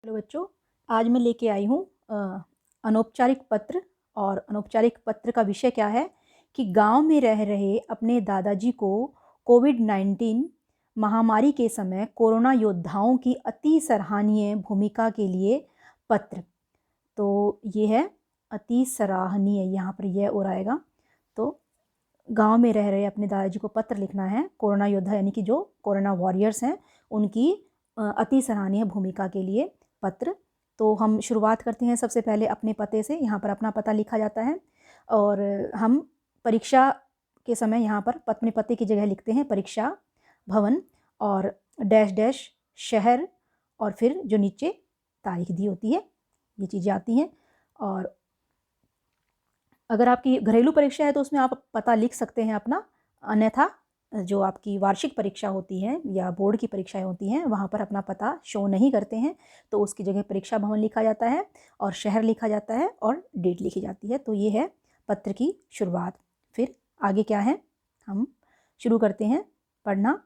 Hello बच्चों, आज मैं लेके आई हूँ अनौपचारिक पत्र। और अनौपचारिक पत्र का विषय क्या है कि गांव में रह रहे अपने दादाजी को कोविड-19 महामारी के समय कोरोना योद्धाओं की अति सराहनीय भूमिका के लिए पत्र। तो ये है अति सराहनीय, यहाँ पर यह और आएगा। तो गांव में रह रहे अपने दादाजी को पत्र लिखना है, कोरोना योद्धा यानी कि जो कोरोना वॉरियर्स हैं उनकी अति सराहनीय भूमिका के लिए पत्र। तो हम शुरुआत करते हैं सबसे पहले अपने पते से। यहाँ पर अपना पता लिखा जाता है और हम परीक्षा के समय यहाँ पर अपने पते की जगह लिखते हैं परीक्षा भवन और डैश डैश शहर और फिर जो नीचे तारीख दी होती है, ये चीज़ें आती हैं। और अगर आपकी घरेलू परीक्षा है तो उसमें आप पता लिख सकते हैं अपना, अन्यथा जो आपकी वार्षिक परीक्षा होती है या बोर्ड की परीक्षाएं होती हैं वहाँ पर अपना पता शो नहीं करते हैं, तो उसकी जगह परीक्षा भवन लिखा जाता है और शहर लिखा जाता है और डेट लिखी जाती है। तो ये है पत्र की शुरुआत। फिर आगे क्या है, हम शुरू करते हैं पढ़ना।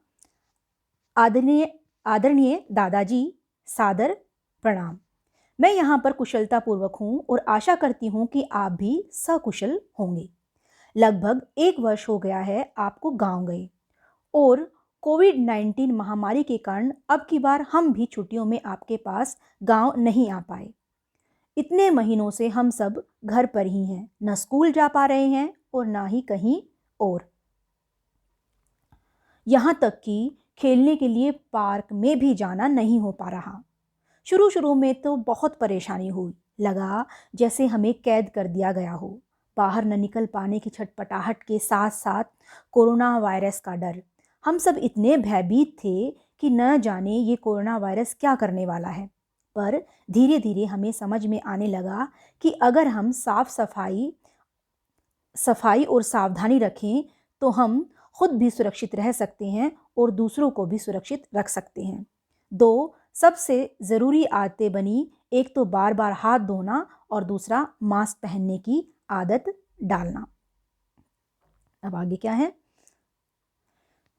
आदरणीय आदरणीय दादाजी, सादर प्रणाम। मैं यहाँ पर कुशलतापूर्वक हूँ और आशा करती हूँ कि आप भी सकुशल होंगे। लगभग 1 वर्ष हो गया है आपको गांव गए और कोविड-19 महामारी के कारण अब की बार हम भी छुट्टियों में आपके पास गांव नहीं आ पाए। इतने महीनों से हम सब घर पर ही हैं, न स्कूल जा पा रहे हैं और ना ही कहीं और। यहाँ तक कि खेलने के लिए पार्क में भी जाना नहीं हो पा रहा। शुरू शुरू में तो बहुत परेशानी हुई, लगा जैसे हमें कैद कर दिया गया हो। बाहर न निकल पाने की छटपटाहट के साथ साथ कोरोना वायरस का डर। हम सब इतने भयभीत थे कि न जाने ये कोरोना वायरस क्या करने वाला है। पर धीरे धीरे हमें समझ में आने लगा कि अगर हम सफाई और सावधानी रखें तो हम खुद भी सुरक्षित रह सकते हैं और दूसरों को भी सुरक्षित रख सकते हैं। 2 सबसे ज़रूरी आदतें बनी, एक तो बार बार हाथ धोना और दूसरा मास्क पहनने की आदत डालना। अब आगे क्या है,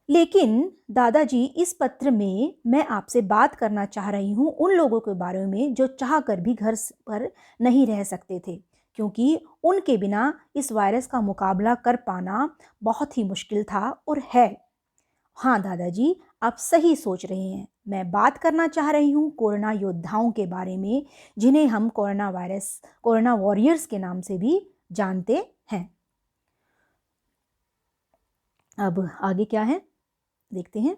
लेकिन दादाजी इस पत्र में मैं आपसे बात करना चाह रही हूँ उन लोगों के बारे में जो चाहकर भी घर पर नहीं रह सकते थे, क्योंकि उनके बिना इस वायरस का मुकाबला कर पाना बहुत ही मुश्किल था और है। हाँ दादाजी, आप सही सोच रहे हैं। मैं बात करना चाह रही हूँ कोरोना योद्धाओं के बारे में, जिन्हें हम कोरोना वॉरियर्स के नाम से भी जानते हैं। अब आगे क्या है देखते हैं।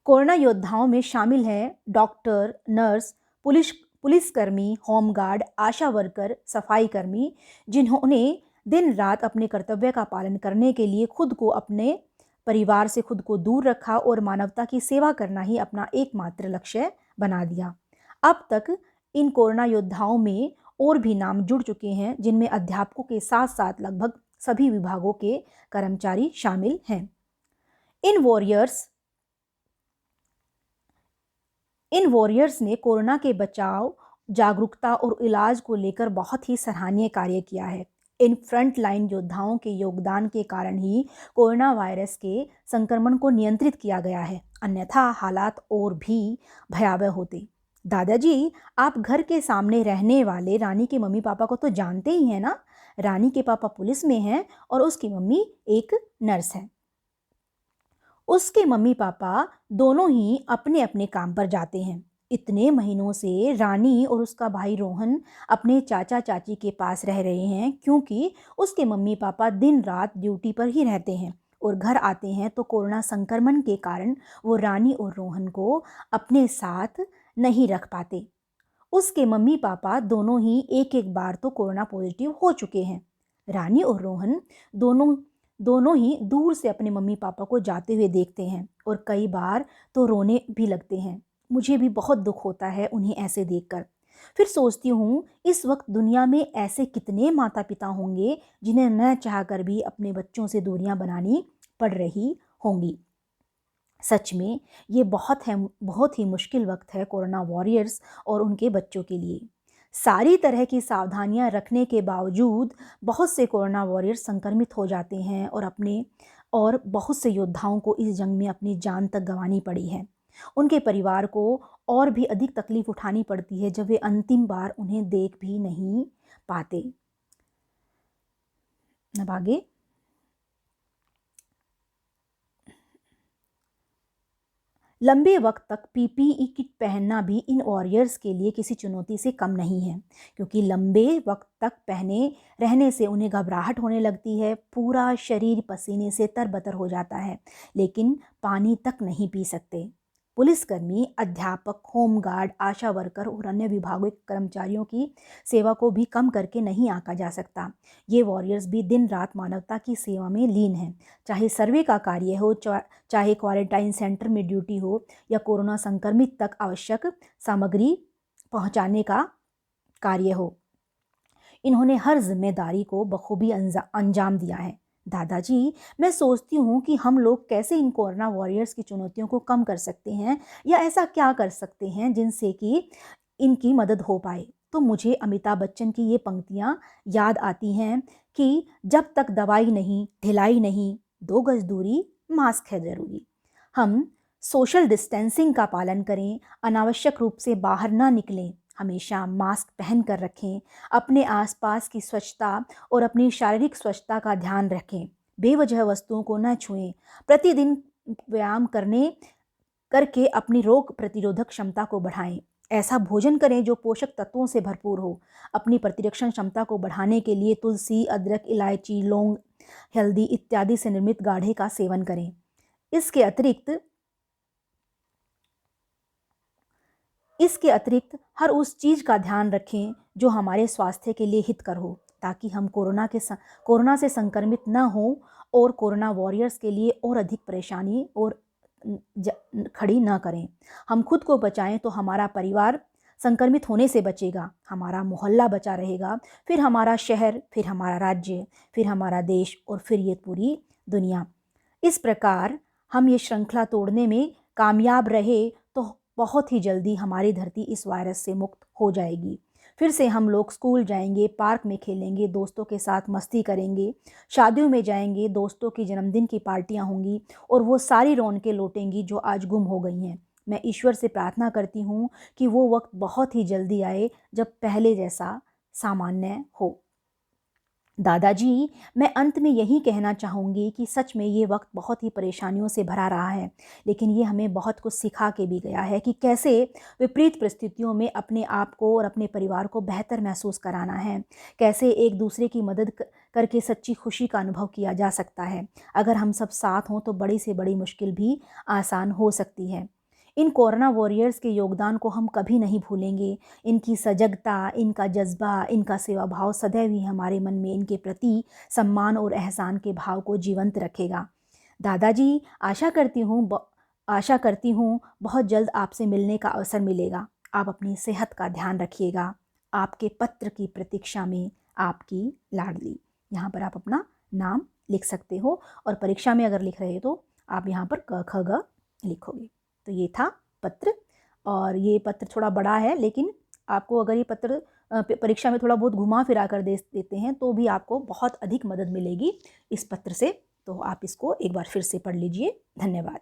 कोरोना योद्धाओं में शामिल हैं डॉक्टर, नर्स, पुलिसकर्मी, होमगार्ड, आशा वर्कर, सफाई कर्मी, जिन्होंने दिन रात अपने कर्तव्य का पालन करने के लिए खुद को अपने परिवार से खुद को दूर रखा और मानवता की सेवा करना ही अपना एकमात्र लक्ष्य बना दिया। अब तक इन कोरोना योद्धाओं में और भी नाम जुड़ चुके हैं, जिनमें अध्यापकों के साथ साथ लगभग सभी विभागों के कर्मचारी शामिल हैं। इन वॉरियर्स ने कोरोना के बचाव, जागरूकता और इलाज को लेकर बहुत ही सराहनीय कार्य किया है। इन फ्रंट लाइन योद्धाओं के योगदान के कारण ही कोरोना वायरस के संक्रमण को नियंत्रित किया गया है, अन्यथा हालात और भी भयावह होते। दादाजी, आप घर के सामने रहने वाले रानी के मम्मी पापा को तो जानते ही हैं ना। रानी के पापा पुलिस में हैं और उसकी मम्मी एक नर्स है। उसके मम्मी पापा दोनों ही अपने अपने काम पर जाते हैं। इतने महीनों से रानी और उसका भाई रोहन अपने चाचा चाची के पास रह रहे हैं, क्योंकि उसके मम्मी पापा दिन रात ड्यूटी पर ही रहते हैं और घर आते हैं तो कोरोना संक्रमण के कारण वो रानी और रोहन को अपने साथ नहीं रख पाते। उसके मम्मी पापा दोनों ही एक एक बार तो कोरोना पॉजिटिव हो चुके हैं। रानी और रोहन दोनों ही दूर से अपने मम्मी पापा को जाते हुए देखते हैं और कई बार तो रोने भी लगते हैं। मुझे भी बहुत दुख होता है उन्हें ऐसे देखकर। फिर सोचती हूँ इस वक्त दुनिया में ऐसे कितने माता पिता होंगे जिन्हें न चाहकर भी अपने बच्चों से दूरियां बनानी पड़ रही होंगी। सच में ये बहुत ही मुश्किल वक्त है कोरोना वॉरियर्स और उनके बच्चों के लिए। सारी तरह की सावधानियां रखने के बावजूद बहुत से कोरोना वॉरियर्स संक्रमित हो जाते हैं और बहुत से योद्धाओं को इस जंग में अपनी जान तक गंवानी पड़ी है। उनके परिवार को और भी अधिक तकलीफ उठानी पड़ती है जब वे अंतिम बार उन्हें देख भी नहीं पाते। अब आगे, लंबे वक्त तक पीपीई किट पहनना भी इन वॉरियर्स के लिए किसी चुनौती से कम नहीं है, क्योंकि लंबे वक्त तक पहने रहने से उन्हें घबराहट होने लगती है, पूरा शरीर पसीने से तरबतर हो जाता है, लेकिन पानी तक नहीं पी सकते। पुलिसकर्मी, अध्यापक, होमगार्ड, आशा वर्कर और अन्य विभागों के कर्मचारियों की सेवा को भी कम करके नहीं आंका जा सकता। ये वॉरियर्स भी दिन रात मानवता की सेवा में लीन हैं, चाहे सर्वे का कार्य हो, चाहे क्वारंटाइन सेंटर में ड्यूटी हो, या कोरोना संक्रमित तक आवश्यक सामग्री पहुंचाने का कार्य हो। इन्होंने हर जिम्मेदारी को बखूबी अंजाम दिया है। दादाजी, मैं सोचती हूँ कि हम लोग कैसे इन कोरोना वॉरियर्स की चुनौतियों को कम कर सकते हैं, या ऐसा क्या कर सकते हैं जिनसे कि इनकी मदद हो पाए। तो मुझे अमिताभ बच्चन की ये पंक्तियाँ याद आती हैं कि जब तक दवाई नहीं, ढिलाई नहीं, 2 गज दूरी, मास्क है ज़रूरी। हम सोशल डिस्टेंसिंग का पालन करें, अनावश्यक रूप से बाहर ना निकलें, हमेशा मास्क पहन कर रखें, अपने आसपास की स्वच्छता और अपनी शारीरिक स्वच्छता का ध्यान रखें, बेवजह वस्तुओं को न छुएं, प्रतिदिन व्यायाम करके अपनी रोग प्रतिरोधक क्षमता को बढ़ाएं, ऐसा भोजन करें जो पोषक तत्वों से भरपूर हो। अपनी प्रतिरक्षण क्षमता को बढ़ाने के लिए तुलसी, अदरक, इलायची, लौंग, हल्दी इत्यादि से निर्मित गाढ़े का सेवन करें। इसके अतिरिक्त हर उस चीज़ का ध्यान रखें जो हमारे स्वास्थ्य के लिए हितकर हो, ताकि हम कोरोना से संक्रमित न हों और कोरोना वॉरियर्स के लिए और अधिक परेशानी और खड़ी न करें। हम खुद को बचाएं तो हमारा परिवार संक्रमित होने से बचेगा, हमारा मोहल्ला बचा रहेगा, फिर हमारा शहर, फिर हमारा राज्य, फिर हमारा देश और फिर ये पूरी दुनिया। इस प्रकार हम ये श्रृंखला तोड़ने में कामयाब रहे तो बहुत ही जल्दी हमारी धरती इस वायरस से मुक्त हो जाएगी। फिर से हम लोग स्कूल जाएंगे, पार्क में खेलेंगे, दोस्तों के साथ मस्ती करेंगे, शादियों में जाएंगे, दोस्तों की जन्मदिन की पार्टियां होंगी और वो सारी रौनकें लौटेंगी जो आज गुम हो गई हैं। मैं ईश्वर से प्रार्थना करती हूँ कि वो वक्त बहुत ही जल्दी आए जब पहले जैसा सामान्य हो। दादाजी, मैं अंत में यही कहना चाहूँगी कि सच में ये वक्त बहुत ही परेशानियों से भरा रहा है, लेकिन ये हमें बहुत कुछ सिखा के भी गया है कि कैसे विपरीत परिस्थितियों में अपने आप को और अपने परिवार को बेहतर महसूस कराना है, कैसे एक दूसरे की मदद करके सच्ची खुशी का अनुभव किया जा सकता है। अगर हम सब साथ हों तो बड़ी से बड़ी मुश्किल भी आसान हो सकती है। इन कोरोना वॉरियर्स के योगदान को हम कभी नहीं भूलेंगे। इनकी सजगता, इनका जज्बा, इनका सेवा भाव सदैव ही हमारे मन में इनके प्रति सम्मान और एहसान के भाव को जीवंत रखेगा। दादाजी, आशा करती हूँ बहुत जल्द आपसे मिलने का अवसर मिलेगा। आप अपनी सेहत का ध्यान रखिएगा। आपके पत्र की प्रतीक्षा में, आपकी लाडली। यहाँ पर आप अपना नाम लिख सकते हो और परीक्षा में अगर लिख रहे हो तो आप यहाँ पर क ख ग लिखोगे। तो ये था पत्र, और ये पत्र थोड़ा बड़ा है, लेकिन आपको अगर ये पत्र परीक्षा में थोड़ा बहुत घुमा फिरा कर देते हैं तो भी आपको बहुत अधिक मदद मिलेगी इस पत्र से। तो आप इसको एक बार फिर से पढ़ लीजिए। धन्यवाद।